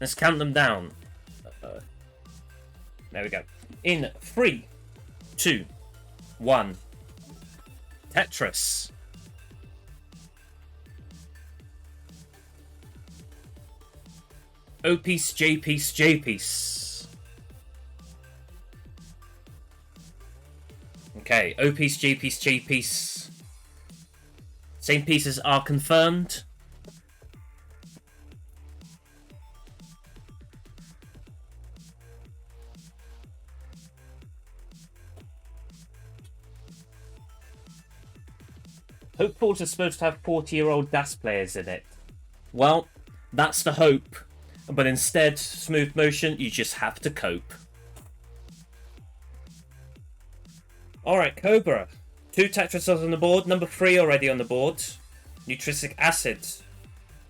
Let's count them down. There we go. In 3, 2, 1. Tetris. O piece, J piece, J piece. Okay, O piece, J piece, J piece. Same pieces are confirmed. Hopefuls are supposed to have 40-year-old DAS players in it. Well, that's the hope. But instead, smooth motion, you just have to cope. Alright, Cobra. 2 Tetris on the board. Number 3 already on the board. NeutrisicAcid.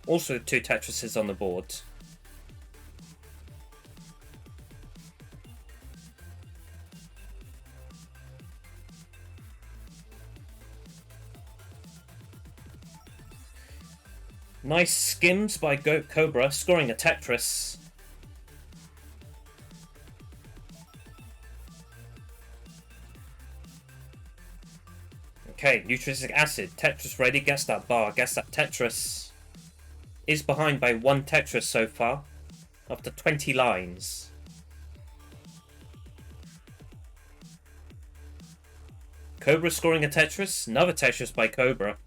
Also 2 Tetrises on the board. Nice skims by Cobra, scoring a Tetris. Okay, NeutrisicAcid. Tetris ready, gets that bar, gets that Tetris. Is behind by 1 Tetris so far, after 20 lines. Cobra scoring a Tetris, another Tetris by Cobra.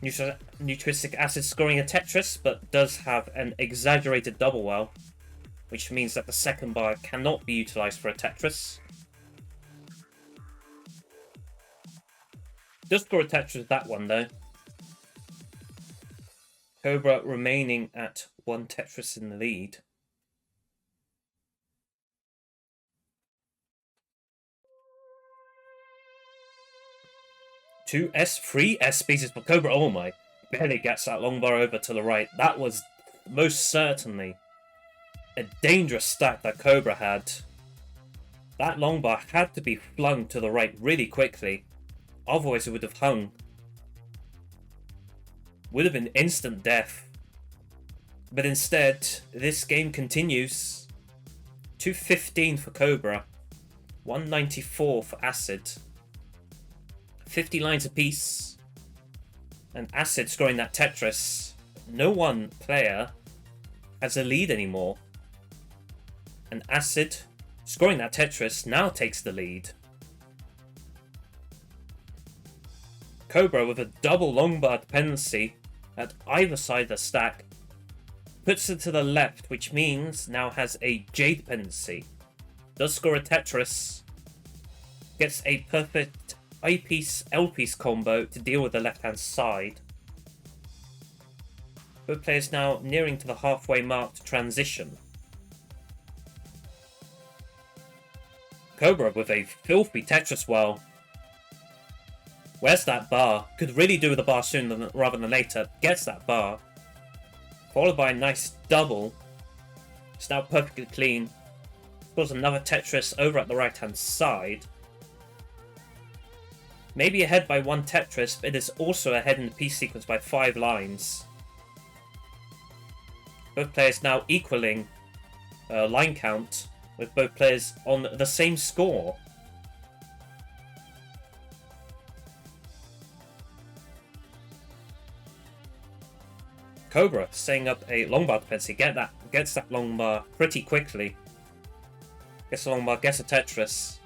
NeutrisicAcid scoring a Tetris, but does have an exaggerated double well, which means that the second bar cannot be utilised for a Tetris. Does score a Tetris with that one though. Cobra remaining at 1 Tetris in the lead. Two S3 S pieces for Cobra. Oh my, barely gets that long bar over to the right. That was most certainly a dangerous stack that Cobra had. That long bar had to be flung to the right really quickly. Otherwise it would have hung. Would have been instant death. But instead, this game continues. 215 for Cobra. 194 for Acid. 50 lines apiece. And Acid scoring that Tetris. No one player has a lead anymore. And Acid scoring that Tetris now takes the lead. Cobra with a double long bar dependency at either side of the stack. Puts it to the left, which means now has a J dependency. Does score a Tetris. Gets a perfect I piece, L piece combo to deal with the left hand side. Both players now nearing to the halfway mark to transition. Cobra with a filthy Tetris well. Where's that bar? Could really do with a bar sooner rather than later. Gets that bar. Followed by a nice double. It's now perfectly clean. Scores another Tetris over at the right hand side. Maybe ahead by 1 Tetris, but it is also ahead in the piece sequence by 5 lines. Both players now equaling line count, with both players on the same score. Cobra setting up a long bar dependency. Gets that long bar pretty quickly. Gets a long bar, gets a Tetris.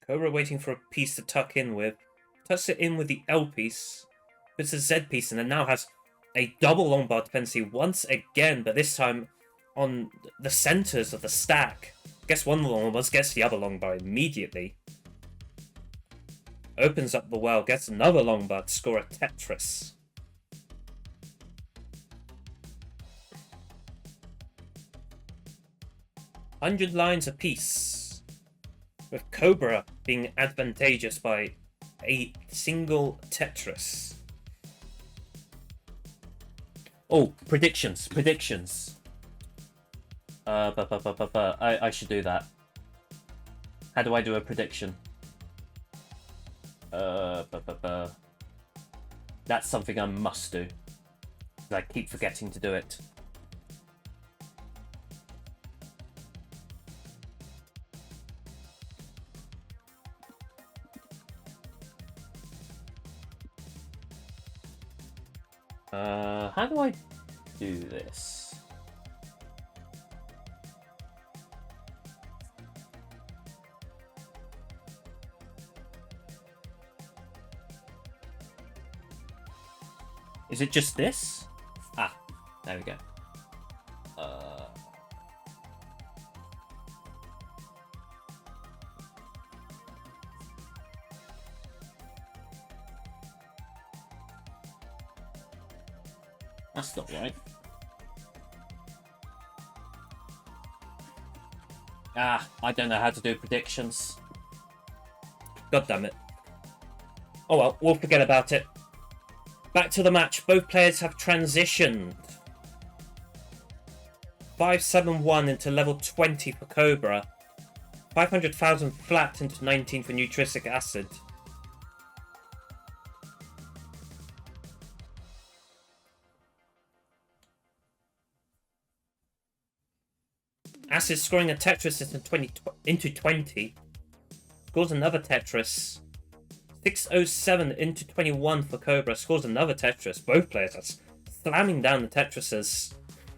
Cobra waiting for a piece to tuck in with. Tucks it in with the L piece. Puts a Z piece and then now has a double long bar dependency once again, but this time on the centers of the stack. Gets one long bar, gets the other long bar immediately. Opens up the well, gets another long bar to score a Tetris. $100 lines apiece, with Cobra being advantageous by a single Tetris. Oh, predictions. I should do that. How do I do a prediction? That's something I must do. I keep forgetting to do it. How do I do this? Is it just this? Ah, there we go. That's not right. Ah, I don't know how to do predictions. God damn it. Oh well, we'll forget about it. Back to the match. Both players have transitioned. 571 into level 20 for Cobra. 500,000 flat into 19 for NeutrisicAcid. Acid scoring a Tetris into 20. Scores another Tetris. 607 into 21 for Cobra. Scores another Tetris. Both players are slamming down the Tetrises.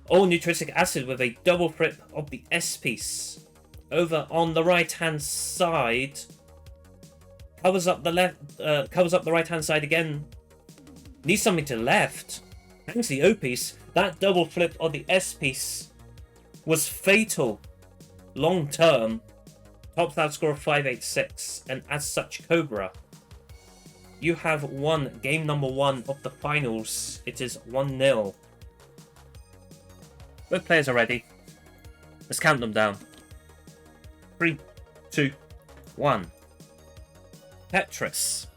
All NeutrisicAcid with a double flip of the S piece. Over on the right hand side. Covers up the left. Covers up the right hand side again. Needs something to the left. Hangs the O piece. That double flip of the S piece was fatal. Long term. Tops that score of 586. And as such, Cobra, you have won game number 1 of the finals. It is 1-0. Both players are ready. Let's count them down. 3, 2, 1. Tetris.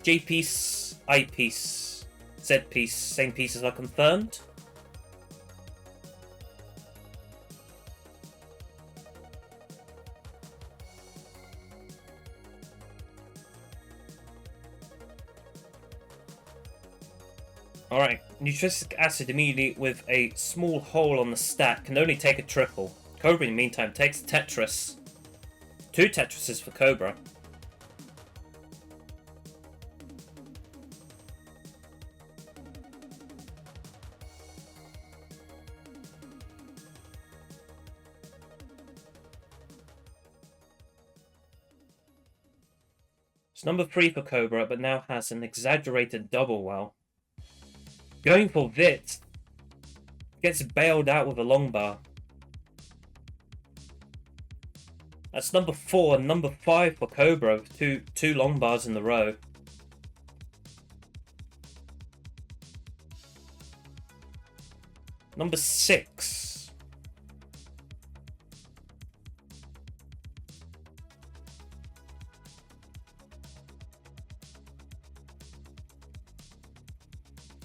J piece, I piece, Z piece, same pieces are confirmed. Alright, NeutrisicAcid immediately with a small hole on the stack can only take a triple. Cobra in the meantime takes a Tetris. 2 Tetrises for Cobra. It's number 3 for Cobra, but now has an exaggerated double well. Going for Vit. Gets bailed out with a long bar. That's number 4 and number 5 for Cobra with two long bars in the row. Number 6.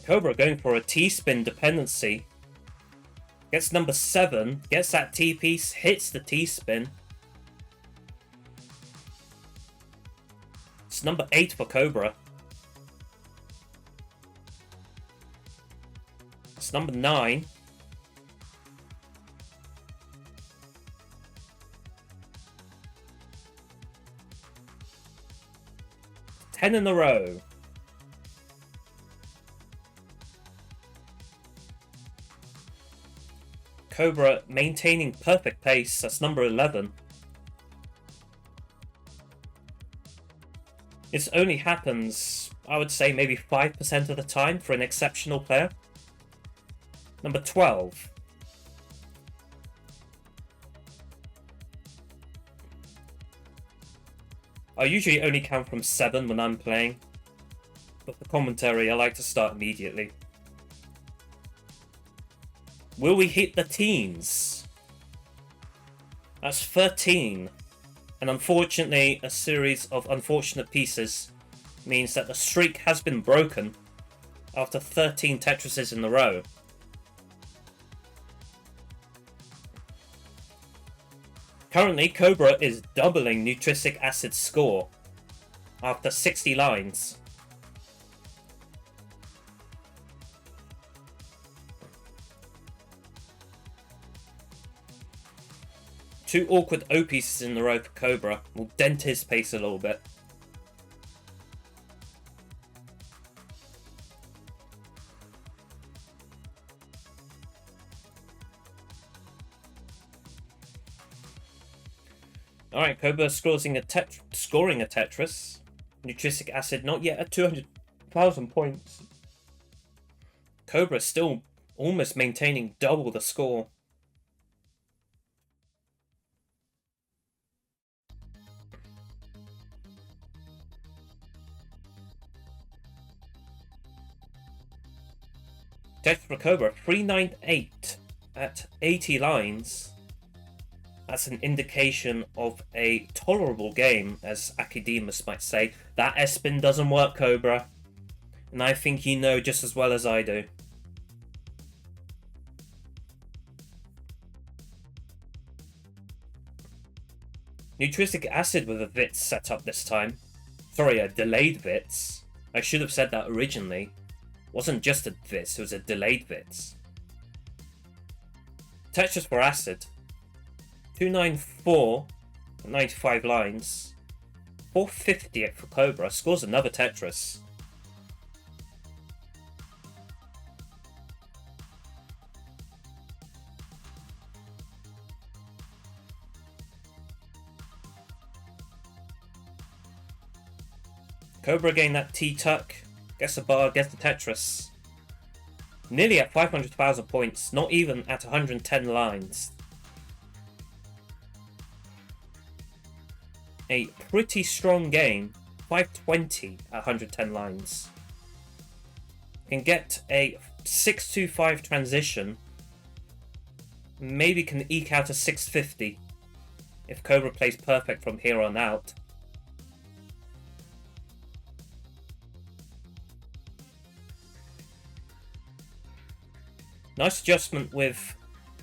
Cobra going for a T-spin dependency. Gets number 7. Gets that T-piece. Hits the T-spin. It's number 8 for Cobra. It's number 9. Ten in a row. Cobra maintaining perfect pace. That's number 11. This only happens, I would say, maybe 5% of the time for an exceptional player. Number 12. I usually only count from 7 when I'm playing, but for commentary I like to start immediately. Will we hit the teens? That's 13. And unfortunately, a series of unfortunate pieces means that the streak has been broken. after 13 Tetrises in a row. Currently, Cobra is doubling NeutrisicAcid's score after 60 lines. Two awkward O pieces in a row for Cobra will dent his pace a little bit. Alright, Cobra scoring a Tetris. NeutrisicAcid not yet at 200,000 points. Cobra still almost maintaining double the score. Tetris for Cobra, 398 at 80 lines. That's an indication of a tolerable game, as Academus might say. That S-spin doesn't work, Cobra. And I think you know just as well as I do. NeutrisicAcid with a Vitz set up this time. Sorry, a delayed Vitz. I should have said that originally. It wasn't just a Vitz, it was a delayed Vitz. Tetris for Acid. 294, 95 lines. 450 for Cobra. Scores another Tetris. Cobra getting that T-tuck. Gets the bar, gets the Tetris. Nearly at 500,000 points. Not even at 110 lines. A pretty strong game. 520 at 110 lines. Can get a 625 transition. Maybe can eke out a 650 if Cobra plays perfect from here on out. Nice adjustment with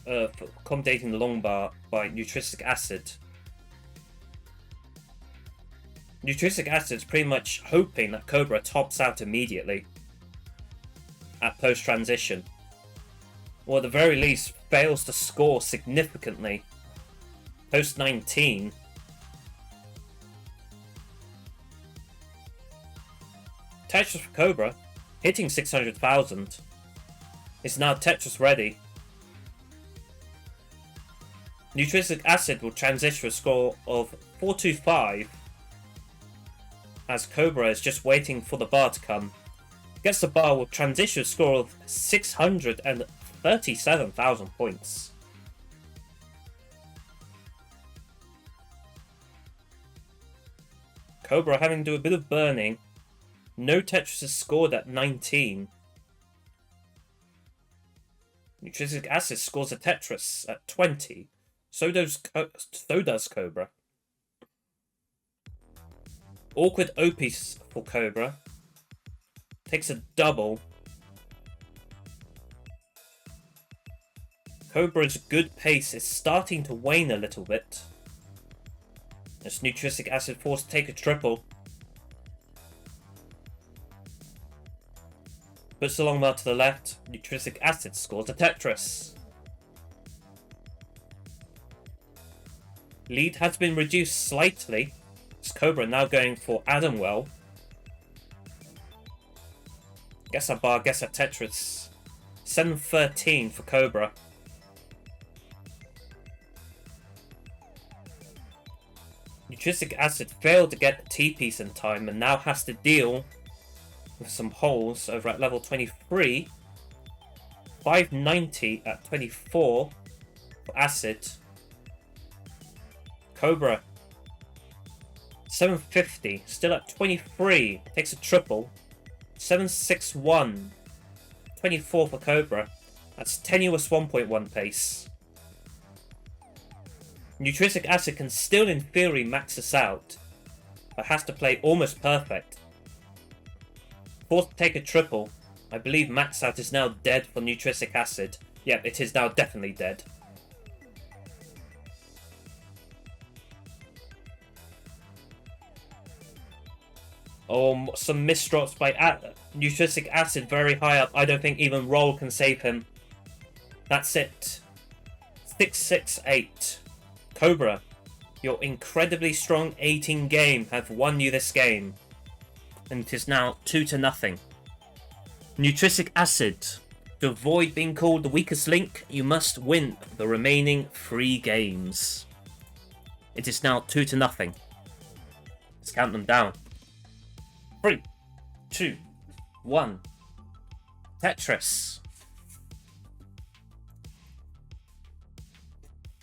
accommodating the long bar by NeutrisicAcid. NeutrisicAcid is pretty much hoping that Cobra tops out immediately at post-transition, or at the very least fails to score significantly post-19. Tetris for Cobra, hitting 600,000, is now Tetris ready. NeutrisicAcid will transition to a score of 425, as Cobra is just waiting for the bar to come. Gets the bar with transition score of 637,000 points. Cobra having to do a bit of burning. No Tetris is scored at 19. NeutrisicAcid scores a Tetris at 20. So does Cobra. Awkward O-piece for Cobra. Takes a double. Cobra's good pace is starting to wane a little bit. As NeutrisicAcid forced to take a triple. Puts the long bar to the left. NeutrisicAcid scores a Tetris. Lead has been reduced slightly. Cobra now going for Adamwell. Guess a bar, guess a Tetris. 713 for Cobra. NeutrisicAcid failed to get the T-piece in time and now has to deal with some holes over at level 23. 590 at 24 for Acid. Cobra 750, still at 23, takes a triple. 761, 24 for Cobra. That's tenuous 1.1 pace. NeutrisicAcid can still in theory max this out, but has to play almost perfect. Forced to take a triple, I believe Max Out is now dead for Nutrisic Acid. Yep, it is now definitely dead. Oh, some misdrops by Nutrisic Acid very high up. I don't think even Roll can save him. That's it. 668. Cobra, your incredibly strong 18 game have won you this game. And it is now 2-0. Nutrisic Acid. To avoid being called the weakest link, you must win the remaining 3 games. It is now 2-0. Let's count them down. 3, 2, 1. Tetris.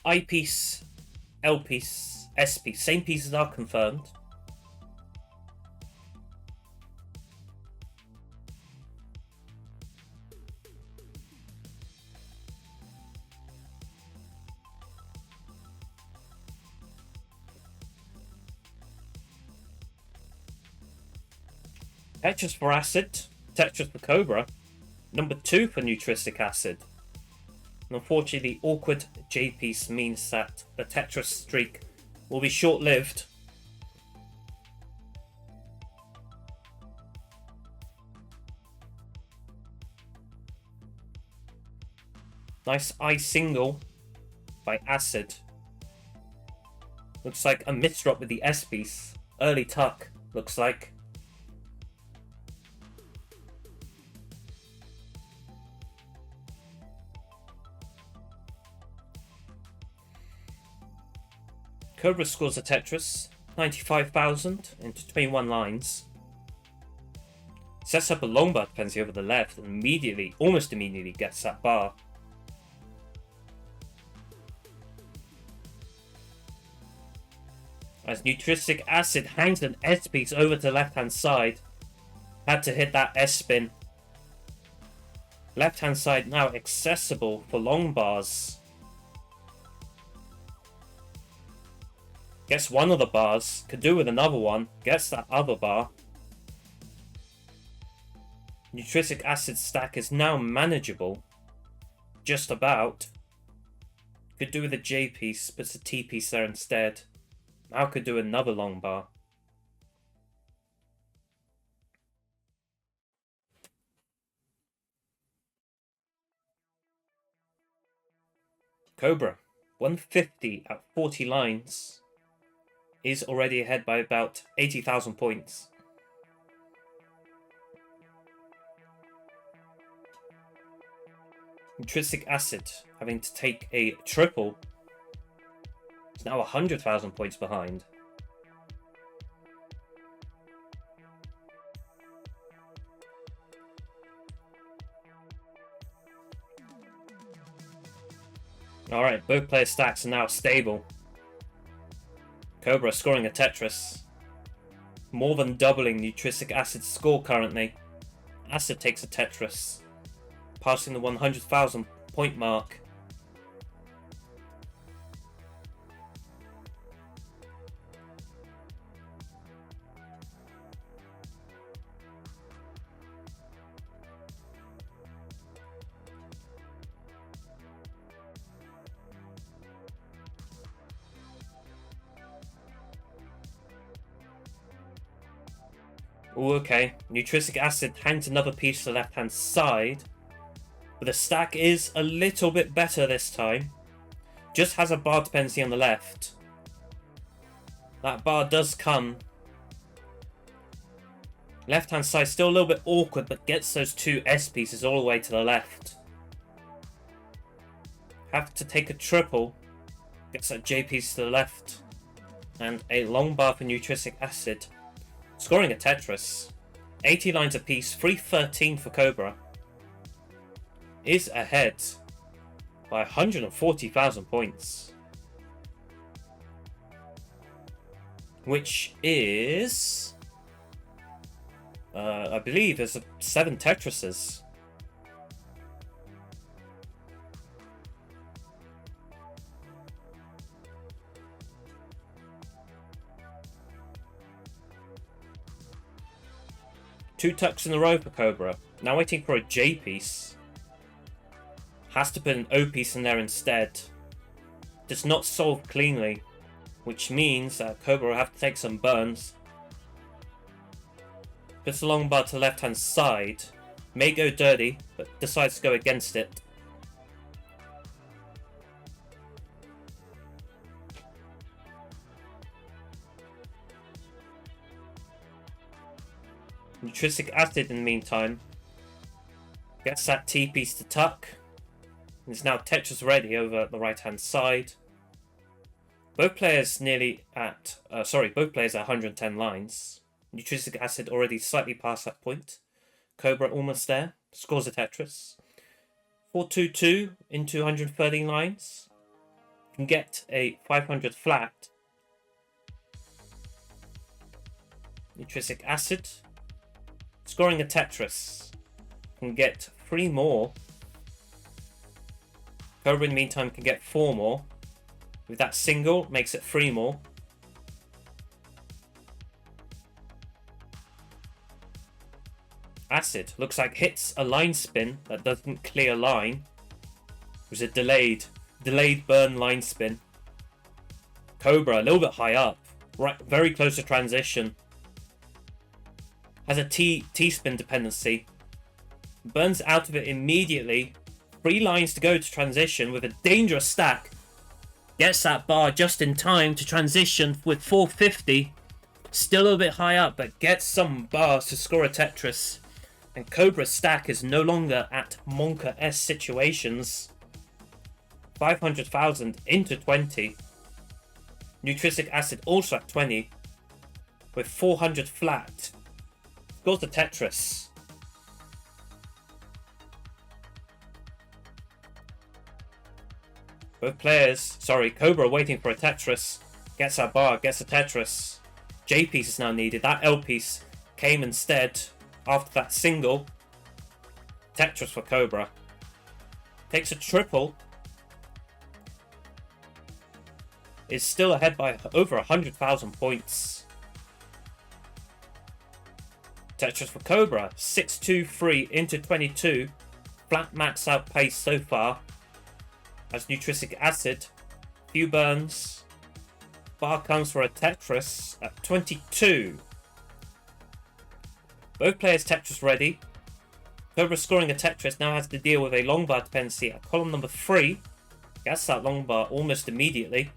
I piece, L piece, S piece. Same pieces are confirmed. Tetris for Acid, Tetris for Cobra, number 2 for Nutrisic Acid. And unfortunately, the awkward J piece means that the Tetris streak will be short-lived. Nice I single by Acid. Looks like a misdrop with the S piece. Early tuck, looks like. Cobra scores a Tetris, 95,000 into 21 lines. Sets up a long bar dependency over the left and immediately, almost immediately, gets that bar. As Nutrisic Acid hangs an S piece over to the left hand side. Had to hit that S spin. Left hand side now accessible for long bars. Gets one of the bars, could do with another one, gets that other bar. Nutrisic Acid stack is now manageable. Just about. Could do with a J piece, puts a T piece there instead. Now could do another long bar. Cobra, 150 at 40 lines. Is already ahead by about 80,000 points. Nutrisic Acid having to take a triple is now 100,000 points behind. Alright, both player stacks are now stable. Cobra scoring a Tetris. More than doubling Nutrisic Acid's score currently. Acid takes a Tetris. Passing the 100,000 point mark. Oh, okay. Nutrisic Acid hangs another piece to the left-hand side. But the stack is a little bit better this time. Just has a bar dependency on the left. That bar does come. Left-hand side still a little bit awkward, but gets those 2 S pieces all the way to the left. Have to take a triple. Gets that J piece to the left. And a long bar for Nutrisic Acid. Scoring a Tetris. 80 lines apiece, 313 for Cobra. Is ahead by 140,000 points. Which is... I believe there's 7 Tetrises. Two tucks in a row for Cobra. Now waiting for a J piece. Has to put an O piece in there instead. Does not solve cleanly, which means that Cobra will have to take some burns. Puts the long bar to the left hand side. May go dirty, but decides to go against it. Nitric acid in the meantime gets that T piece to tuck. It's now Tetris ready over the right hand side. Both players at 110 lines. Nitric acid already slightly past that point. Cobra almost there. Scores a Tetris. 422 into 130 lines. Can get a 500 flat. Nitric acid. Scoring a Tetris. Can get 3 more. Cobra in the meantime can get 4 more. With that single, makes it 3 more. Acid looks like hits a line spin that doesn't clear line. It was a delayed burn line spin. Cobra a little bit high up, right, very close to transition. Has a T spin dependency. Burns out of it immediately. 3 lines to go to transition with a dangerous stack. Gets that bar just in time to transition with 450. Still a little bit high up, but gets some bars to score a Tetris. And Cobra's stack is no longer at Monka-esque situations. 500,000 into 20. Nitric acid also at 20. With 400 flat. Scores the Tetris. Both players, Cobra waiting for a Tetris. Gets that bar, gets a Tetris. J piece is now needed. That L piece came instead after that single. Tetris for Cobra. Takes a triple. Is still ahead by over 100,000 points. Tetris for Cobra. 6-2-3 into 22. Flat max out pace so far. As Nitric acid. Few burns. Bar comes for a Tetris at 22. Both players Tetris ready. Cobra scoring a Tetris now has to deal with a long bar dependency at column number 3. Gets that long bar almost immediately.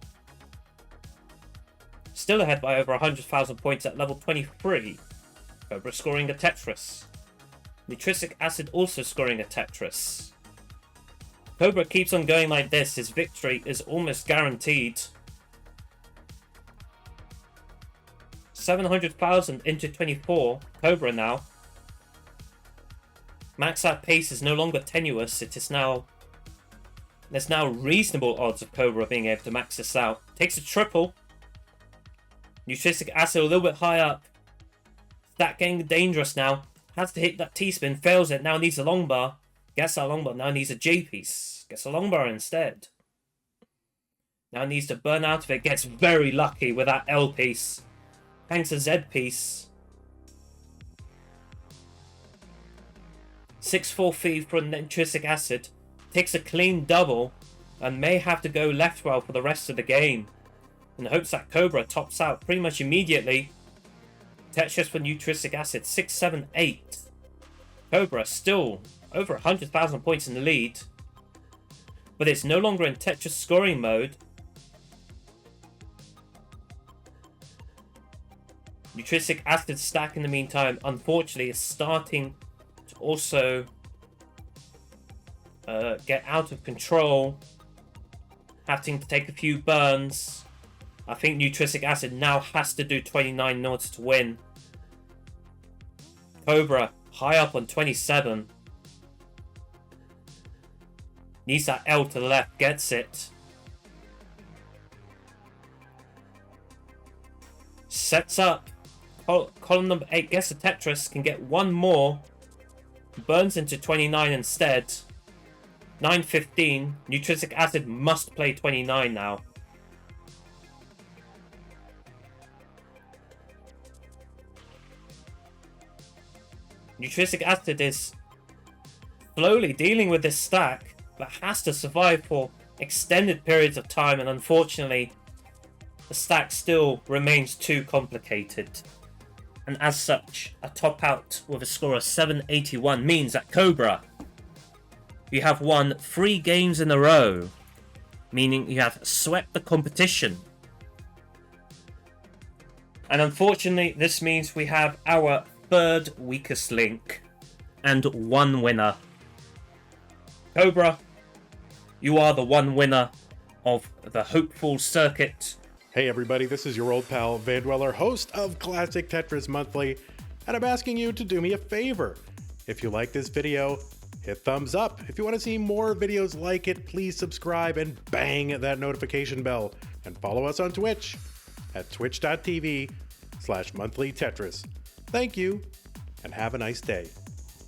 Still ahead by over 100,000 points at level 23. Cobra scoring a Tetris. Nitric acid also scoring a Tetris. Cobra keeps on going like this. His victory is almost guaranteed. 700,000 into 24. Cobra now. Max out pace is no longer tenuous. There's now reasonable odds of Cobra being able to max this out. Takes a triple. Nitric acid a little bit high up. That getting dangerous now. Has to hit that T-spin. Fails it. Now needs a long bar. Gets that long bar. Now needs a J piece. Gets a long bar instead. Now needs to burn out of it. Gets very lucky with that L piece. Hangs a Z piece. 6-4 feed for Nitric acid. Takes a clean double. And may have to go left well for the rest of the game. In hopes that Cobra tops out pretty much immediately. Tetris for Nitric acid. 6-7-8. Cobra still over 100,000 points in the lead. But it's no longer in Tetris scoring mode. Nitric acid stack in the meantime, unfortunately, is starting to also get out of control. Having to take a few burns. I think Nitric acid now has to do 29 in order to win. Cobra high up on 27. Needs that L to the left, gets it. Sets up. Column number 8 gets a Tetris, can get one more. Burns into 29 instead. 9-15. Nitric acid must play 29 now. Nitric acid is slowly dealing with this stack, but has to survive for extended periods of time, and unfortunately, the stack still remains too complicated. And as such, a top out with a score of 781 means that Cobra, you have won 3 games in a row, meaning you have swept the competition. And unfortunately, this means we have our third weakest link and 1 winner. Cobra, you are the 1 winner of the hopeful circuit. Hey everybody, this is your old pal Vandweller, host of Classic Tetris Monthly, and I'm asking you to do me a favor. If you like this video, hit thumbs up. If you want to see more videos like it, please subscribe and bang that notification bell. And follow us on Twitch at twitch.tv/monthlytetris. Thank you, and have a nice day.